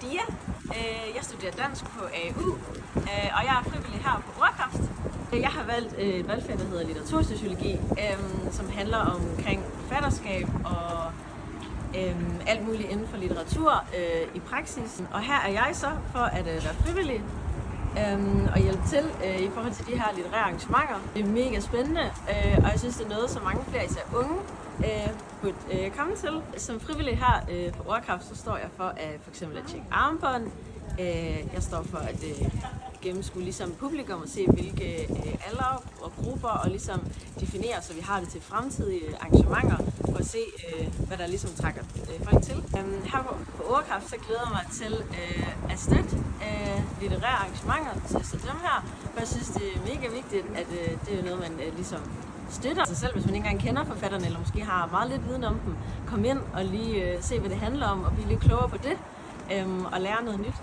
Dia. Jeg studerer dansk på AU, og jeg er frivillig her på Ordkraft. Jeg har valgt et valgfag, der hedder litteratursociologi, som handler omkring forfatterskab og alt muligt inden for litteratur i praksis. Og her er jeg så for at være frivillig og hjælpe til i forhold til de her litterære arrangementer. Det er mega spændende, og jeg synes, det er noget, som mange flere, især unge, burde komme til. Som frivillig her på Ordkraft, så står jeg for for eksempel at tjekke armbånd. Jeg står for at gennemskue ligesom publikum og se, hvilke alder og grupper, og ligesom definere, så vi har det til fremtidige arrangementer, for at se, hvad der ligesom trækker folk til. Her på Ordkraft, så glæder jeg mig til at støtte litterære arrangementer, så dem her, for jeg synes, det er mega vigtigt, at det er noget, man ligesom støtter sig selv, hvis man ikke engang kender forfatterne, eller måske har meget lidt viden om dem. Kom ind og lige se, hvad det handler om, og blive lidt klogere på det, og lære noget nyt.